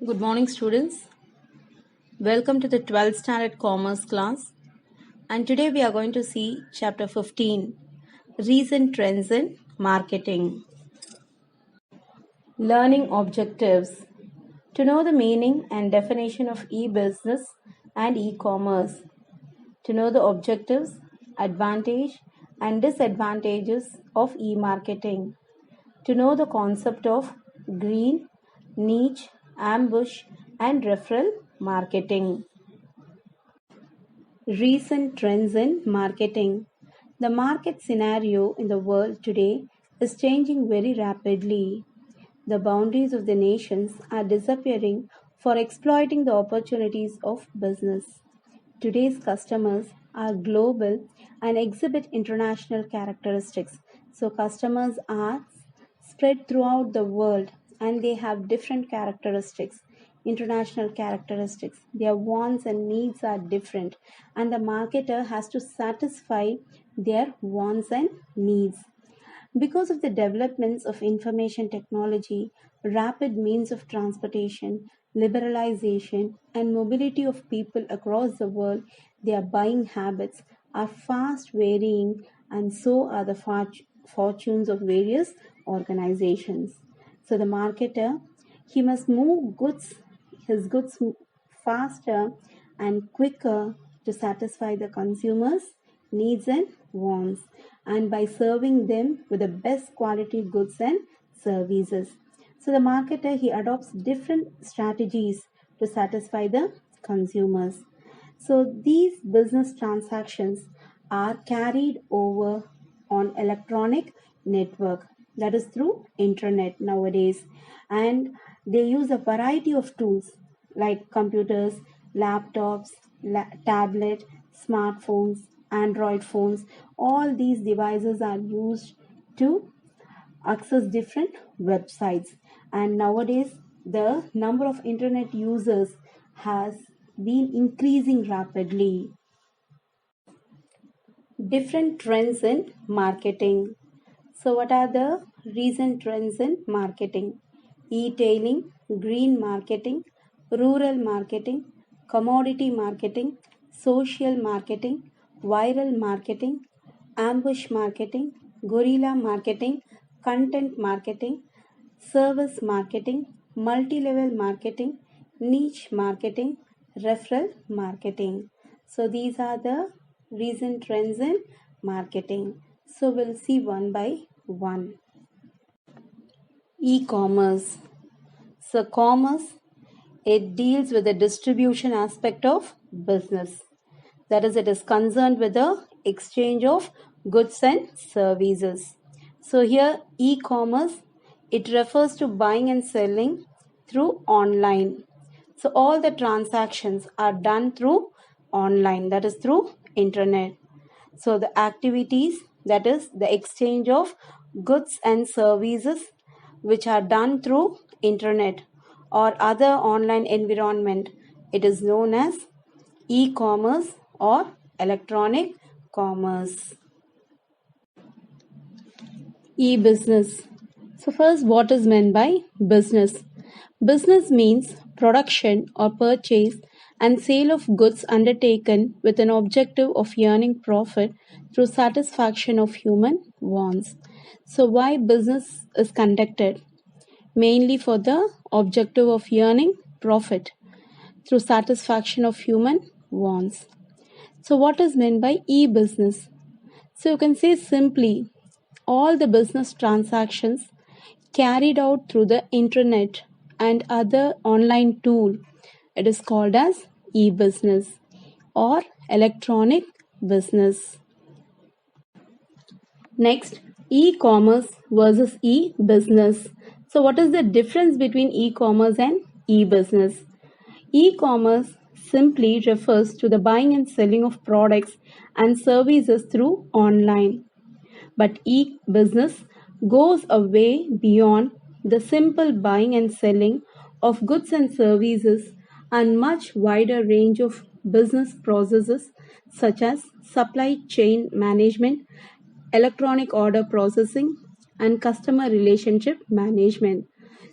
Good morning, students. Welcome to the 12th Standard Commerce class. And today we are going to see Chapter 15 Recent Trends in Marketing. Learning Objectives. To know the meaning and definition of e-business and e-commerce. To know the objectives, advantage, and disadvantages of e-marketing. To know the concept of green, niche, ambush, and referral marketing. Recent trends in marketing. The market scenario in the world today is changing very rapidly. The boundaries of the nations are disappearing for exploiting the opportunities of business. Today's customers are global and exhibit international characteristics. So, customers are spread throughout the world and they have different characteristics, international characteristics. Their wants and needs are different, and the marketer has to satisfy their wants and needs. Because of the developments of information technology, rapid means of transportation, liberalization, and mobility of people across the world, their buying habits are fast varying, and so are the fortunes of various organizations. So the marketer, he must move his goods faster and quicker to satisfy the consumers' needs and wants, and by serving them with the best quality goods and services. So the marketer, he adopts different strategies to satisfy the consumers. So these business transactions are carried over on electronic network, that is through internet nowadays, and they use a variety of tools like computers, laptops, tablet, smartphones, android phones. All these devices are used to access different websites, and nowadays the number of internet users has been increasing rapidly. Different trends in marketing. So, what are the recent trends in marketing? E-tailing, green marketing, rural marketing, commodity marketing, social marketing, viral marketing, ambush marketing, guerrilla marketing, content marketing, service marketing, multi-level marketing, niche marketing, referral marketing. So these are the recent trends in marketing. So we'll see one by one. E-commerce. So commerce, it deals with the distribution aspect of business. That is, it is concerned with the exchange of goods and services. So here e-commerce, it refers to buying and selling through online. So all the transactions are done through online, that is through internet. So the activities, that is the exchange of goods and services which are done through internet or other online environment, it is known as e-commerce or electronic commerce. E-business. So first, what is meant by business? Business means production or purchase and sale of goods undertaken with an objective of earning profit through satisfaction of human wants. So why business is conducted? Mainly for the objective of earning profit through satisfaction of human wants. So what is meant by e-business? So you can say simply all the business transactions carried out through the internet and other online tool. It is called as e-business or electronic business. Next, e-commerce versus e-business. So what is the difference between e-commerce and e-business? E-commerce simply refers to the buying and selling of products and services through online. But e-business goes away beyond the simple buying and selling of goods and services and much wider range of business processes such as supply chain management, electronic order processing, and customer relationship management.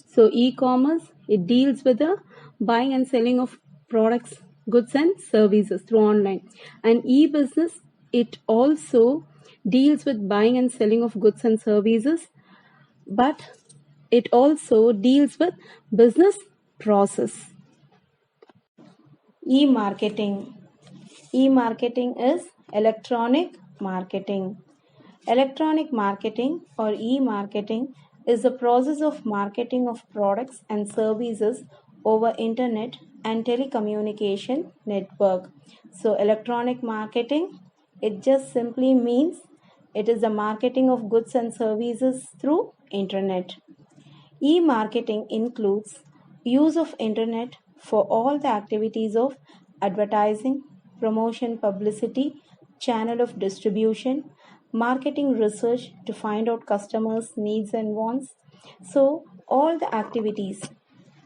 So e-commerce, it deals with the buying and selling of products, goods and services through online. And e-business, it also deals with buying and selling of goods and services, but it also deals with business process. E-marketing. E-marketing is electronic marketing. Electronic marketing or e-marketing is the process of marketing of products and services over internet and telecommunication network. So electronic marketing, it just simply means it is the marketing of goods and services through internet. E-marketing includes use of internet for all the activities of advertising, promotion, publicity, channel of distribution, marketing research to find out customers' needs and wants. So all the activities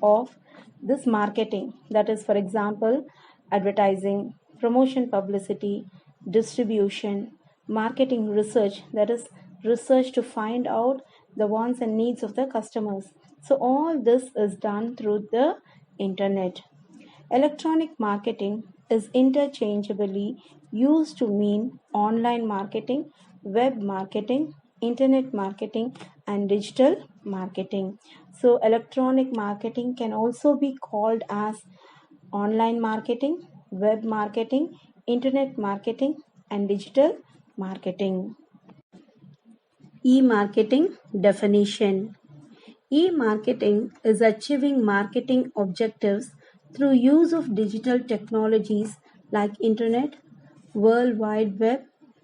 of this marketing, that is for example advertising, promotion, publicity, distribution, marketing research, that is research to find out the wants and needs of the customers. So all this is done through the internet. Electronic marketing is interchangeably used to mean online marketing, web marketing, internet marketing, and digital marketing. So, electronic marketing can also be called as online marketing, web marketing, internet marketing, and digital marketing. E marketing definition. E-marketing is achieving marketing objectives through use of digital technologies like internet, World Wide Web,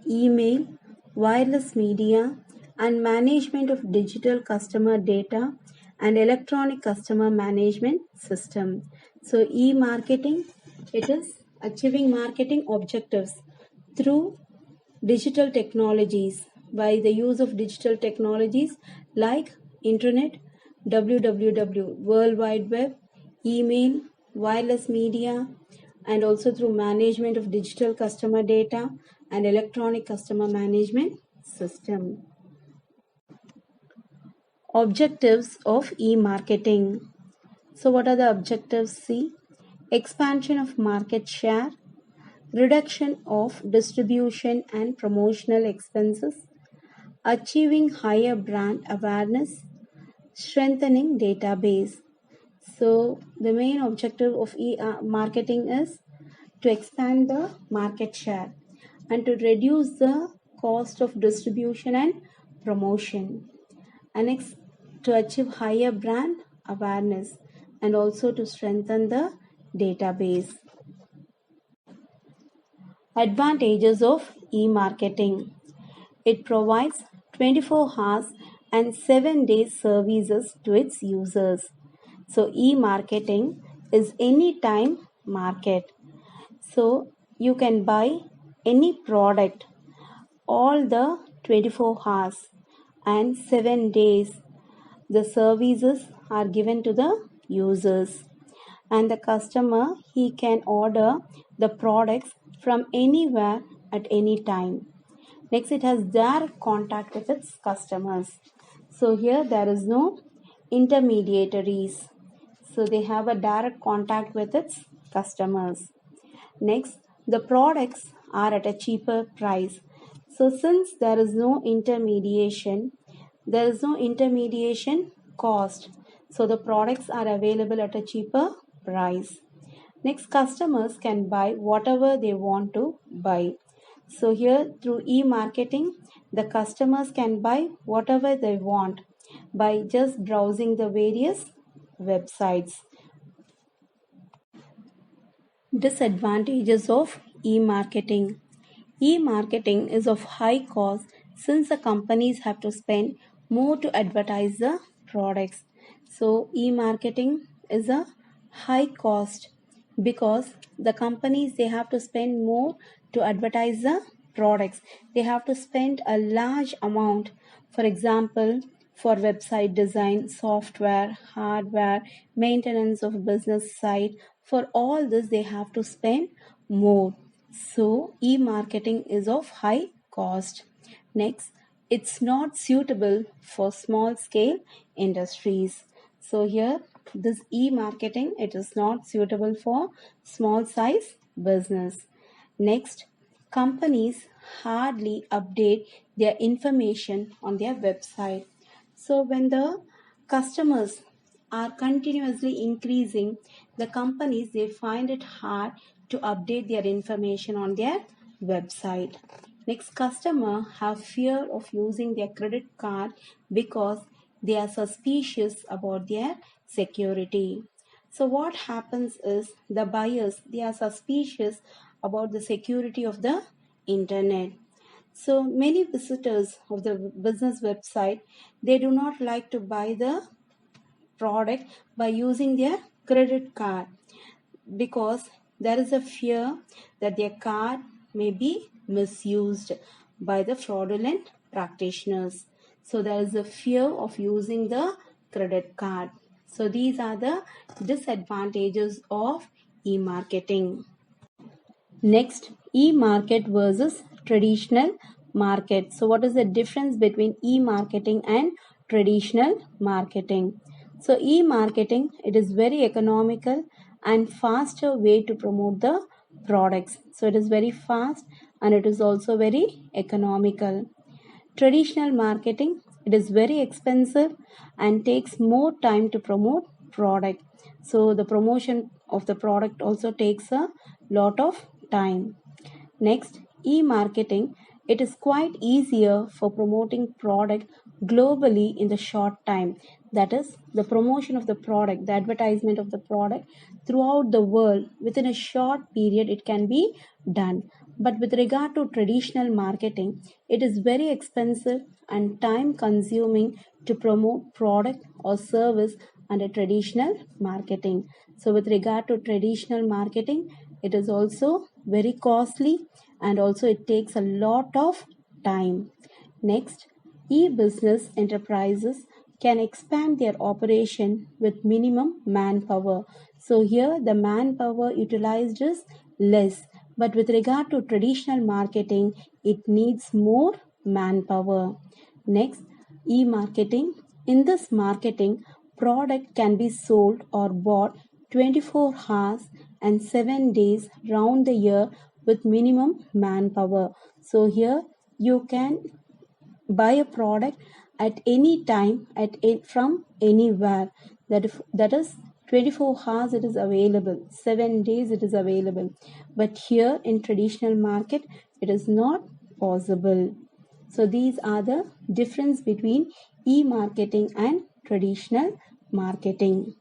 email, wireless media, and management of digital customer data and electronic customer management system. So e-marketing, it is achieving marketing objectives through digital technologies by the use of digital technologies like internet, www, world wide web, email, wireless media, and also through management of digital customer data and electronic customer management system. Objectives of e-marketing. So what are the objectives? C. Expansion of market share, reduction of distribution and promotional expenses, achieving higher brand awareness, strengthening database. So the main objective of marketing is to expand the market share and to reduce the cost of distribution and promotion, and next to achieve higher brand awareness and also to strengthen the database. Advantages of e-marketing. It provides 24 hours and 7 days services to its users. So e-marketing is anytime market. So you can buy any product all the 24 hours and 7 days. The services are given to the users, and the customer, he can order the products from anywhere at any time. Next, it has direct contact with its customers. So here there is no intermediaries. So they have a direct contact with its customers. Next, the products are at a cheaper price. So since there is no intermediation, there is no intermediation cost. So the products are available at a cheaper price. Next, customers can buy whatever they want to buy. So here through e-marketing, the customers can buy whatever they want by just browsing the various websites. Disadvantages of e-marketing. E-marketing is of high cost since the companies have to spend more to advertise the products. So e-marketing is a high cost because the companies, they have to spend more to advertise the products. They have to spend a large amount, for example, for website design, software, hardware, maintenance of business site. For all this, they have to spend more. So e-marketing is of high cost. Next, it's not suitable for small scale industries. So here this e-marketing, it is not suitable for small size business. Next, companies hardly update their information on their website. So when the customers are continuously increasing, the companies, they find it hard to update their information on their website. Next, customer have fear of using their credit card because they are suspicious about their security. So what happens is the buyers, they are suspicious about the security of the internet. So many visitors of the business website, they do not like to buy the product by using their credit card because there is a fear that their card may be misused by the fraudulent practitioners. So there is a fear of using the credit card. So these are the disadvantages of e-marketing. Next, e-market versus traditional market. So what is the difference between e-marketing and traditional marketing? So e-marketing, it is very economical and faster way to promote the products. So it is very fast and it is also very economical. Traditional marketing, it is very expensive and takes more time to promote product. So the promotion of the product also takes a lot of time. Next, e-marketing, it is quite easier for promoting product globally in the short time. That is, the promotion of the product, the advertisement of the product throughout the world within a short period it can be done. But with regard to traditional marketing, it is very expensive and time consuming to promote product or service under traditional marketing. So with regard to traditional marketing, it is also very costly and also it takes a lot of time. Next, e-business enterprises can expand their operation with minimum manpower. So here the manpower utilized is less, but with regard to traditional marketing, it needs more manpower. Next, e-marketing. In this marketing, product can be sold or bought 24 hours and 7 days round the year with minimum manpower. So here you can buy a product at any time from anywhere. That is 24 hours it is available, 7 days it is available. But here in traditional market it is not possible. So these are the difference between e-marketing and traditional marketing.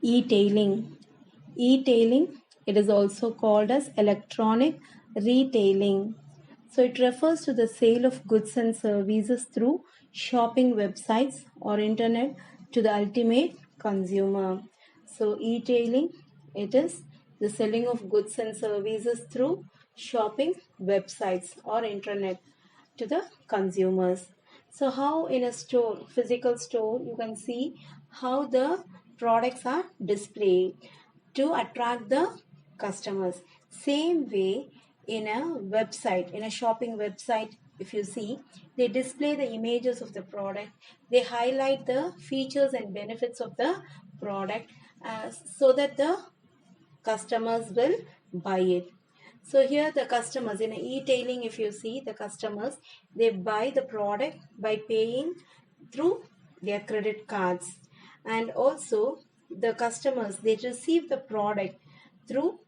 E-tailing. E-tailing, it is also called as electronic retailing. So it refers to the sale of goods and services through shopping websites or internet to the ultimate consumer. So e-tailing, it is the selling of goods and services through shopping websites or internet to the consumers. So how in a store, physical store, you can see how the products are displayed to attract the customers. Same way in a website, in a shopping website, if you see, they display the images of the product, they highlight the features and benefits of the product so that the customers will buy it. So here the customers in e-tailing, if you see the customers, they buy the product by paying through their credit cards, and also the customers, they receive the product through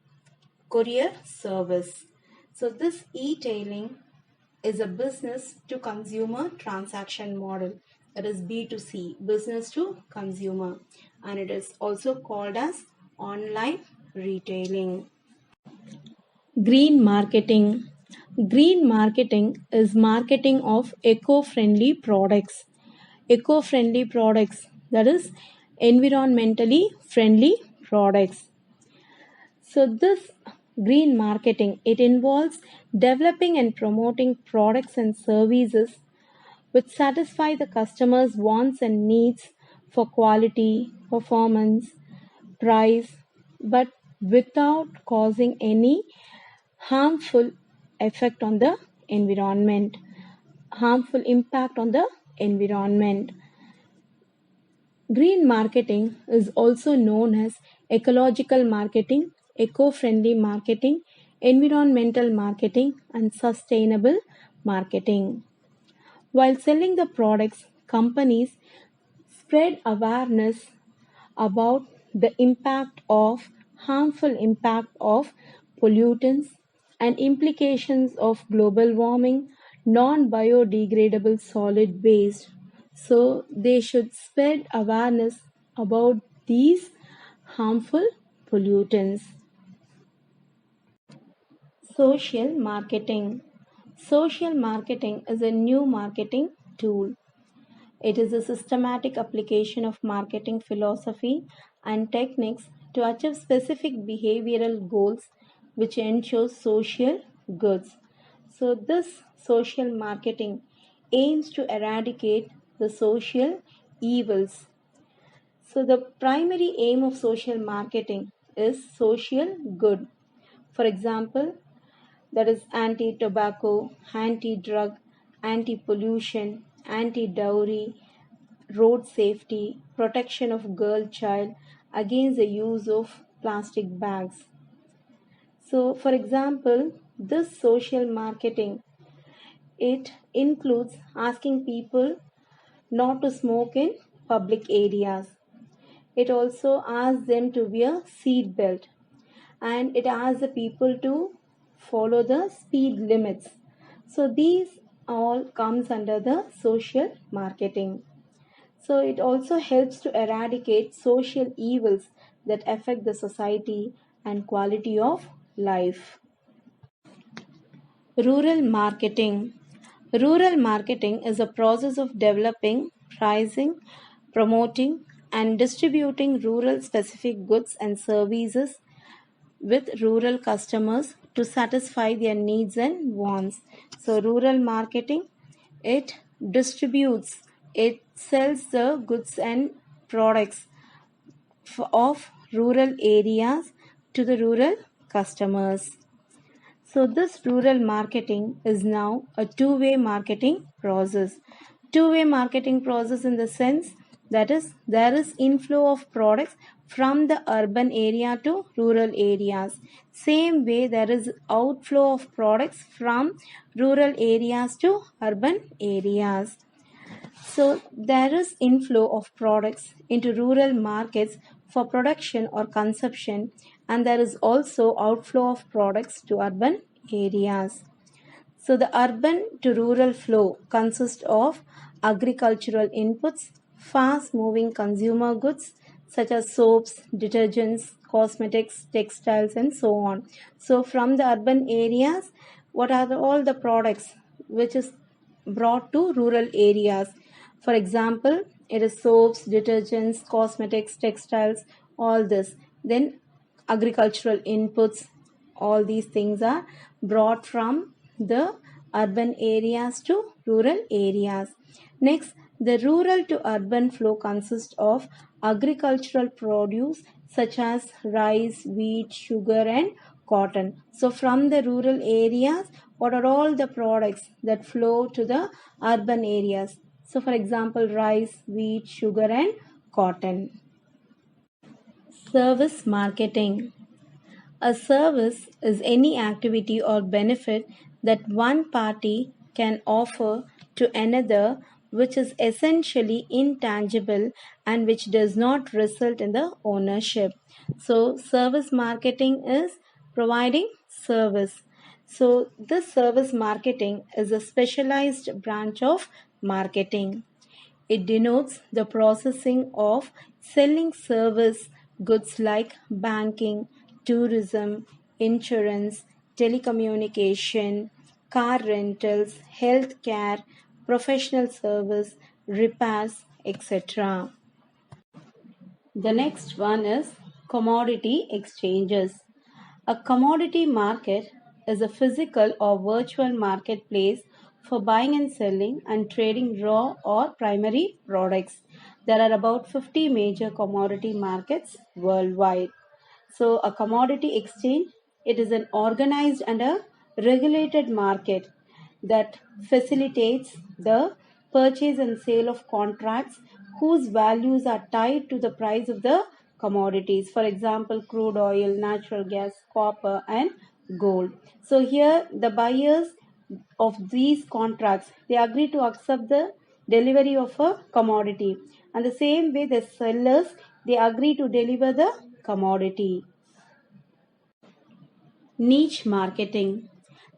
courier service. So this e-tailing is a business to consumer transaction model, that is B2C, business to consumer, and it is also called as online retailing. Green marketing. Green marketing is marketing of eco-friendly products. Eco-friendly products, that is environmentally friendly products. So this green marketing, it involves developing and promoting products and services which satisfy the customer's wants and needs for quality, performance, price, but without causing any harmful effect on the environment, harmful impact on the environment. Green marketing is also known as ecological marketing, eco friendly marketing, environmental marketing, and sustainable marketing. While selling the products, companies spread awareness about the impact of harmful impact of pollutants and implications of global warming, non biodegradable solid waste. So they should spread awareness about these harmful pollutants. Social marketing. Social marketing is a new marketing tool. It is a systematic application of marketing philosophy and techniques to achieve specific behavioral goals which ensure social goods. So, this social marketing aims to eradicate the social evils. So, the primary aim of social marketing is social good. For example, that is anti tobacco, anti drug, anti pollution, anti dowry, road safety, protection of girl child against the use of plastic bags. So, for example, this social marketing it includes asking people not to smoke in public areas. It also asks them to wear seat belt and it asks the people to follow the speed limits. So these all comes under the social marketing. So it also helps to eradicate social evils that affect the society and quality of life. Rural marketing. Rural marketing is a process of developing, pricing, promoting, and distributing rural specific goods and services with rural customers to satisfy their needs and wants. So, rural marketing it distributes, it sells the goods and products of rural areas to the rural customers. So, this rural marketing is now a two-way marketing process. Two-way marketing process in the sense that is there is inflow of products from the urban area to rural areas. Same way there is outflow of products from rural areas to urban areas. So there is inflow of products into rural markets for production or consumption, and there is also outflow of products to urban areas. So the urban to rural flow consists of agricultural inputs, fast moving consumer goods such as soaps, detergents, cosmetics, textiles, and so on. So from the urban areas, what are all the products which is brought to rural areas? For example, it is soaps, detergents, cosmetics, textiles, all this. Then agricultural inputs, all these things are brought from the urban areas to rural areas. Next, the rural to urban flow consists of agricultural produce such as rice, wheat, sugar, and cotton. So, from the rural areas, what are all the products that flow to the urban areas? So, for example, rice, wheat, sugar, and cotton. Service marketing. A service is any activity or benefit that one party can offer to another which is essentially intangible and which does not result in the ownership. So, service marketing is providing service. So, this service marketing is a specialized branch of marketing. It denotes the processing of selling service goods like banking, tourism, insurance, telecommunication, car rentals, healthcare, professional service, repairs, etc. The next one is commodity exchanges. A commodity market is a physical or virtual marketplace for buying and selling and trading raw or primary products. There are about 50 major commodity markets worldwide. So a commodity exchange it is an organized and a regulated market that facilitates the purchase and sale of contracts whose values are tied to the price of the commodities. For example, crude oil, natural gas, copper, and gold. So here the buyers of these contracts, they agree to accept the delivery of a commodity, and the same way the sellers, they agree to deliver the commodity. Niche marketing.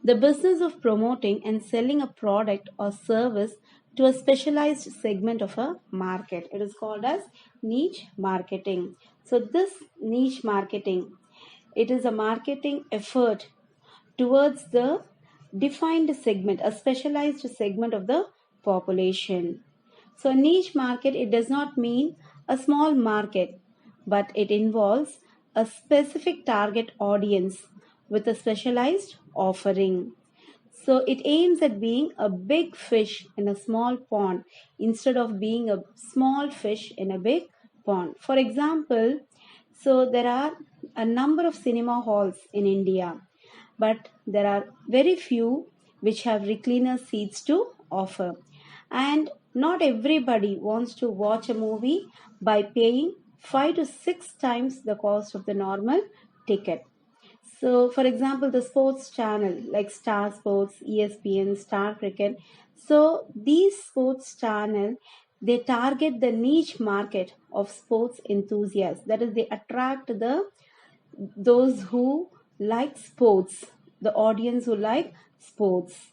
The business of promoting and selling a product or service to a specialized segment of a market. It is called as niche marketing. So this niche marketing, it is a marketing effort towards the defined segment, a specialized segment of the population. So, niche market, it does not mean a small market, but it involves a specific target audience with a specialized offering. So, it aims at being a big fish in a small pond instead of being a small fish in a big pond. For example, so there are a number of cinema halls in India, but there are very few which have recliner seats to offer. And not everybody wants to watch a movie by paying 5 to 6 times the cost of the normal ticket. So, for example, the sports channel like Star Sports, ESPN, Star Cricket. So, these sports channel, they target the niche market of sports enthusiasts. That is, they attract the those who like sports, the audience who like sports.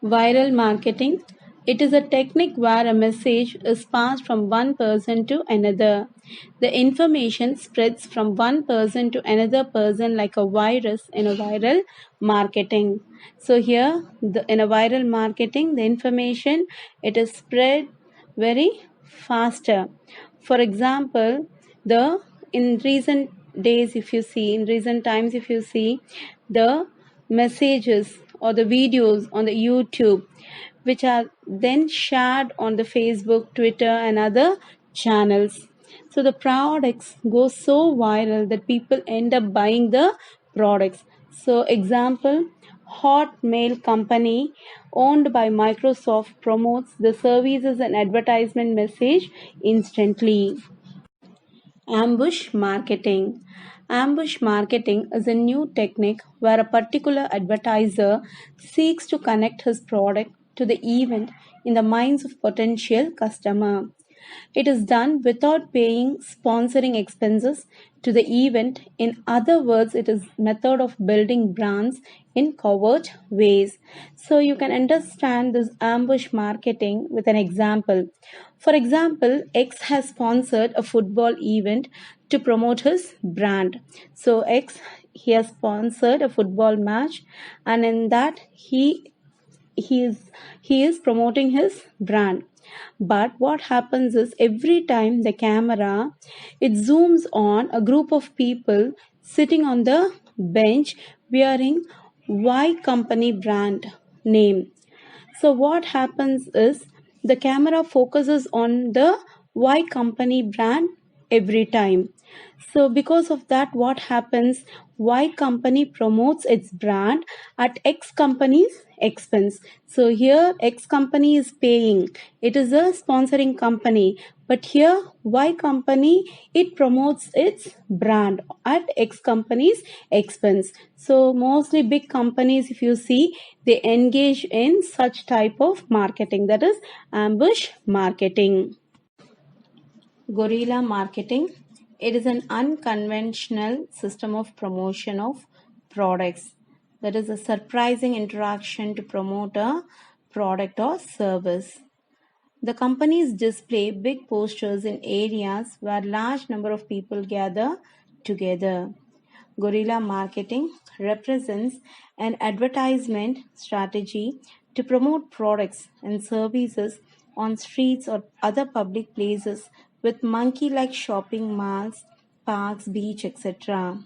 Viral marketing. It is a technique where a message is passed from one person to another. The information spreads from one person to another person like a virus in a viral marketing. So here, in a viral marketing, the information, it is spread very faster. For example, the in recent days, if you see, in recent times, if you see, the messages or the videos on the YouTube, which are then shared on the Facebook, Twitter, and other channels. So the products go so viral that people end up buying the products. So, example, Hotmail company owned by Microsoft promotes the services and advertisement message instantly. Ambush marketing. Ambush marketing is a new technique where a particular advertiser seeks to connect his product to the event in the minds of potential customer. It is done without paying sponsoring expenses to the event. In other words, it is method of building brands in covert ways. So you can understand this ambush marketing with an example. For example, X has sponsored a football event to promote his brand. So X, he has sponsored a football match, and in that he is he is promoting his brand. But what happens is every time the camera, it zooms on a group of people sitting on the bench wearing Y company brand name. So what happens is the camera focuses on the Y company brand every time. So because of that, what happens? Y company promotes its brand at X company's expense. So here X company is paying. It is a sponsoring company. But here Y company, it promotes its brand at X company's expense. So mostly big companies, if you see, they engage in such type of marketing, that is ambush marketing. Guerrilla marketing. It is an unconventional system of promotion of products. That is a surprising interaction to promote a product or service. The companies display big posters in areas where large number of people gather together. Guerrilla marketing represents an advertisement strategy to promote products and services on streets or other public places with monkey like shopping malls, parks, beach, etc.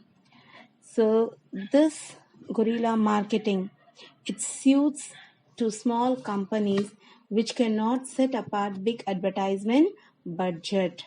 So this guerrilla marketing, it suits to small companies which cannot set apart big advertisement budget.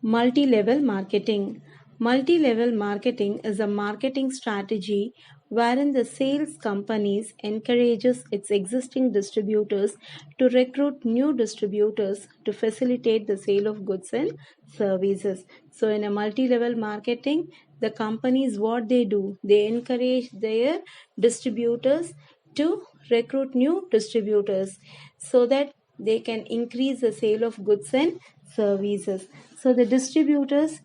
Multi-level marketing. Multi-level marketing is a marketing strategy wherein the sales companies encourages its existing distributors to recruit new distributors to facilitate the sale of goods and services. So in a multi-level marketing, the companies, what they do, they encourage their distributors to recruit new distributors so that they can increase the sale of goods and services. So the distributors,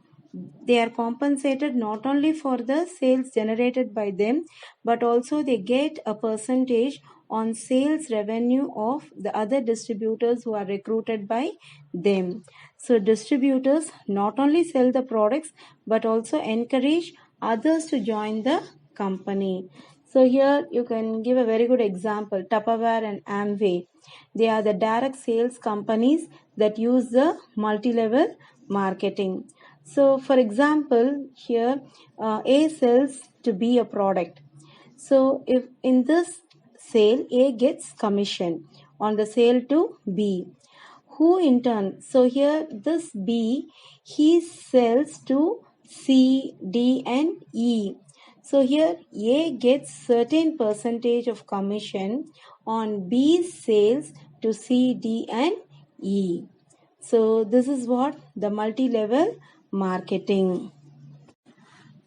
they are compensated not only for the sales generated by them, but also they get a percentage on sales revenue of the other distributors who are recruited by them. So distributors not only sell the products but also encourage others to join the company. So here you can give a very good example, Tupperware and Amway. They are the direct sales companies that use the multi-level marketing. So for example, here A sells to B a product. So if in this sale, A gets commission on the sale to B, who in turn, so here this B, he sells to C, D and E. So here A gets certain percentage of commission on B's sales to C, D and E. So this is what the multi-level marketing.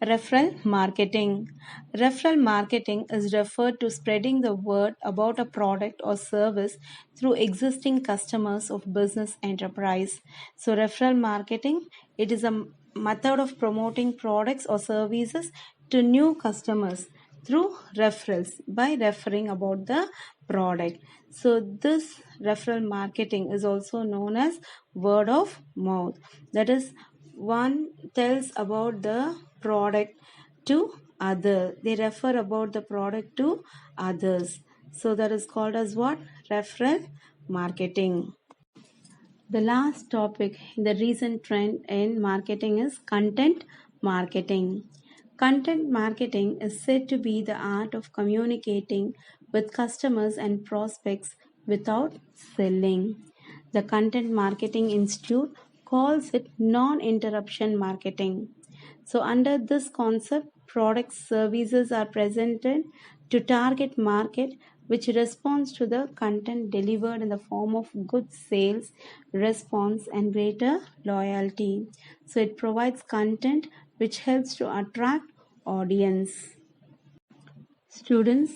Referral marketing. Referral marketing is referred to spreading the word about a product or service through existing customers of business enterprise. So referral marketing, it is a method of promoting products or services to new customers through referrals by referring about the product. So this referral marketing is also known as word of mouth. That is, one tells about the product to other, they refer about the product to others, so that is called as what? Referral marketing. The last topic in the recent trend in marketing is content marketing. Content marketing is said to be the art of communicating with customers and prospects without selling. The Content Marketing Institute calls it non interruption marketing. So, under this concept, products, services are presented to target market which responds to the content delivered in the form of good sales, response, and greater loyalty. So, it provides content which helps to attract audience. Students,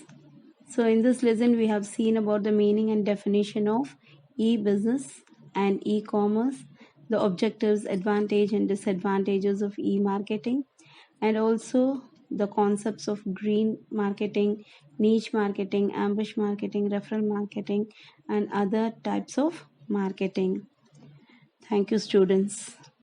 so in this lesson we have seen about the meaning and definition of e-business and e-commerce, the objectives, advantage and disadvantages of e-marketing, and also the concepts of green marketing, niche marketing, ambush marketing, referral marketing, and other types of marketing. Thank you, students.